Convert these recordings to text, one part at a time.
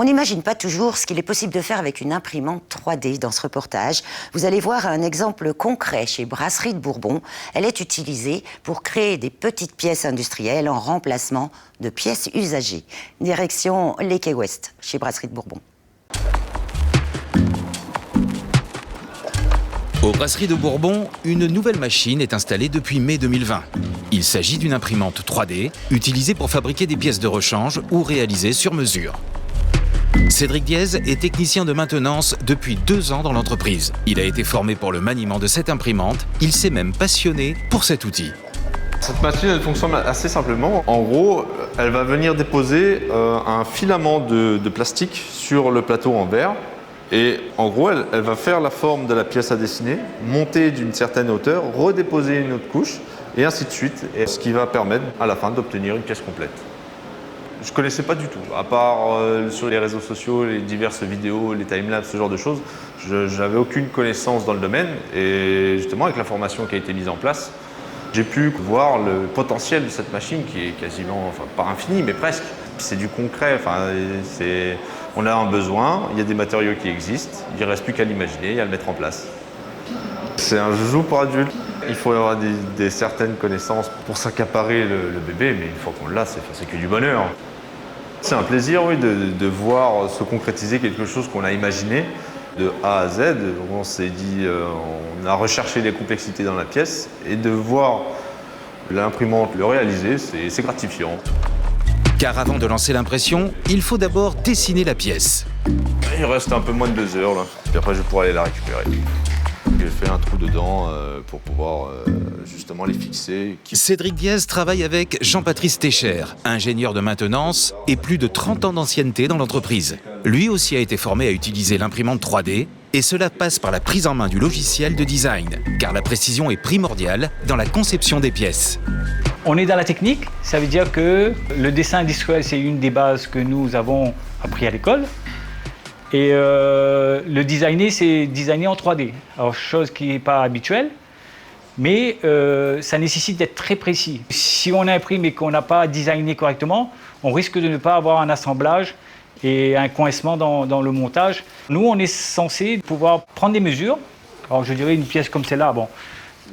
On n'imagine pas toujours ce qu'il est possible de faire avec une imprimante 3D dans ce reportage. Vous allez voir un exemple concret chez Brasserie de Bourbon. Elle est utilisée pour créer des petites pièces industrielles en remplacement de pièces usagées. Direction les Quais Ouest, chez Brasserie de Bourbon. Aux Brasseries de Bourbon, une nouvelle machine est installée depuis mai 2020. Il s'agit d'une imprimante 3D utilisée pour fabriquer des pièces de rechange ou réalisées sur mesure. Cédric Diez est technicien de maintenance depuis 2 ans dans l'entreprise. Il a été formé pour le maniement de cette imprimante. Il s'est même passionné pour cet outil. Cette machine, elle fonctionne assez simplement. En gros, elle va venir déposer un filament de plastique sur le plateau en verre. Et en gros, elle va faire la forme de la pièce à dessiner, monter d'une certaine hauteur, redéposer une autre couche, et ainsi de suite. Et ce qui va permettre à la fin d'obtenir une pièce complète. Je ne connaissais pas du tout, à part sur les réseaux sociaux, les diverses vidéos, les timelapses, ce genre de choses. Je n'avais aucune connaissance dans le domaine. Et justement, avec la formation qui a été mise en place, j'ai pu voir le potentiel de cette machine qui est quasiment, enfin pas infini, mais presque. C'est du concret, on a un besoin, il y a des matériaux qui existent, il ne reste plus qu'à l'imaginer et à le mettre en place. C'est un joujou pour adultes. Il faut avoir certaines connaissances pour s'accaparer le bébé, mais une fois qu'on l'a, c'est que du bonheur. C'est un plaisir, oui, de voir se concrétiser quelque chose qu'on a imaginé de A à Z. On s'est dit, on a recherché les complexités dans la pièce et de voir l'imprimante le réaliser, c'est gratifiant. Car avant de lancer l'impression, il faut d'abord dessiner la pièce. Il reste un peu moins de 2 heures, là. Puis après, je pourrai aller la récupérer. J'ai fait un trou dedans pour pouvoir justement les fixer. Cédric Diez travaille avec Jean-Patrice Técher, ingénieur de maintenance et plus de 30 ans d'ancienneté dans l'entreprise. Lui aussi a été formé à utiliser l'imprimante 3D et cela passe par la prise en main du logiciel de design, car la précision est primordiale dans la conception des pièces. On est dans la technique, ça veut dire que le dessin industriel, c'est une des bases que nous avons appris à l'école. Et le designer, c'est designer en 3D. Alors, chose qui n'est pas habituelle, mais ça nécessite d'être très précis. Si on imprime et qu'on n'a pas designé correctement, on risque de ne pas avoir un assemblage et un coincement dans le montage. Nous, on est censé pouvoir prendre des mesures. Alors, je dirais une pièce comme celle-là, bon.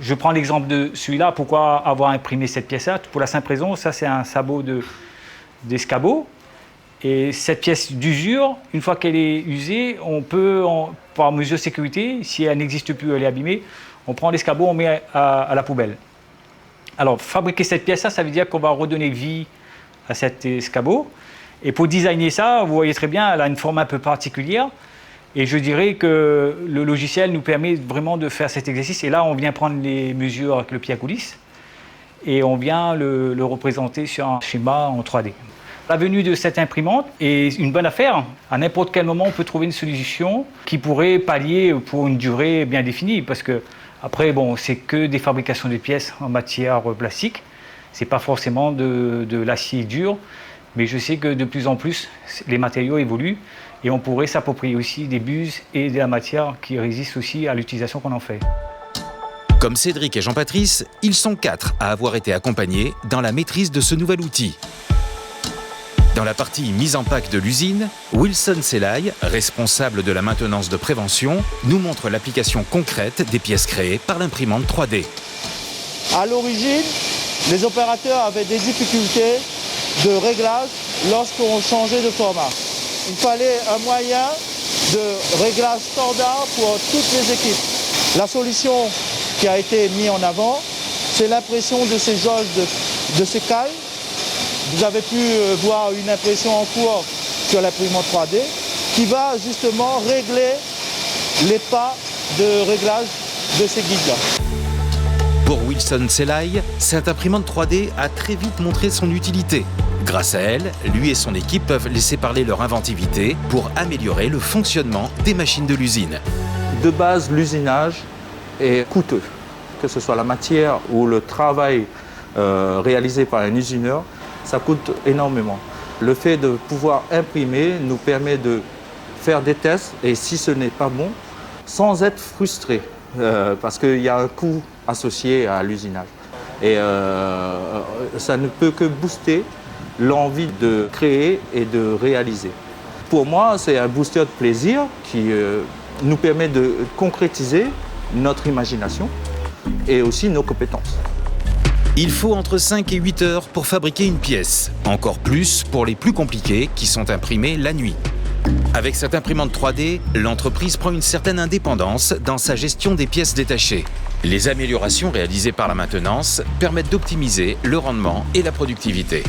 Je prends l'exemple de celui-là. Pourquoi avoir imprimé cette pièce-là? Pour la simple raison, ça c'est un sabot d'escabeau. Et cette pièce d'usure, une fois qu'elle est usée, on peut, par mesure de sécurité, si elle n'existe plus, elle est abîmée, on prend l'escabeau, on met à la poubelle. Alors, fabriquer cette pièce-là, ça veut dire qu'on va redonner vie à cet escabeau. Et pour designer ça, vous voyez très bien, elle a une forme un peu particulière. Et je dirais que le logiciel nous permet vraiment de faire cet exercice. Et là, on vient prendre les mesures avec le pied à coulisse et on vient le représenter sur un schéma en 3D. La venue de cette imprimante est une bonne affaire. À n'importe quel moment, on peut trouver une solution qui pourrait pallier pour une durée bien définie. Parce que, après, bon, c'est que des fabrications de pièces en matière plastique. Ce n'est pas forcément de l'acier dur. Mais je sais que de plus en plus, les matériaux évoluent. Et on pourrait s'approprier aussi des buses et de la matière qui résistent aussi à l'utilisation qu'on en fait. Comme Cédric et Jean-Patrice, ils sont 4 à avoir été accompagnés dans la maîtrise de ce nouvel outil. Dans la partie mise en pack de l'usine, Wilson Selaï, responsable de la maintenance de prévention, nous montre l'application concrète des pièces créées par l'imprimante 3D. À l'origine, les opérateurs avaient des difficultés de réglage lorsqu'on changeait de format. Il fallait un moyen de réglage standard pour toutes les équipes. La solution qui a été mise en avant, c'est l'impression de ces jauges de ces cales. Vous avez pu voir une impression en cours sur l'imprimante 3D qui va justement régler les pas de réglage de ces guides-là. Pour Wilson Selaï, cette imprimante 3D a très vite montré son utilité. Grâce à elle, lui et son équipe peuvent laisser parler leur inventivité pour améliorer le fonctionnement des machines de l'usine. De base, l'usinage est coûteux. Que ce soit la matière ou le travail réalisé par un usineur, ça coûte énormément. Le fait de pouvoir imprimer nous permet de faire des tests et si ce n'est pas bon, sans être frustré, parce qu'il y a un coût associé à l'usinage. Et ça ne peut que booster l'envie de créer et de réaliser. Pour moi, c'est un booster de plaisir qui nous permet de concrétiser notre imagination et aussi nos compétences. Il faut entre 5 et 8 heures pour fabriquer une pièce. Encore plus pour les plus compliquées qui sont imprimées la nuit. Avec cette imprimante 3D, l'entreprise prend une certaine indépendance dans sa gestion des pièces détachées. Les améliorations réalisées par la maintenance permettent d'optimiser le rendement et la productivité.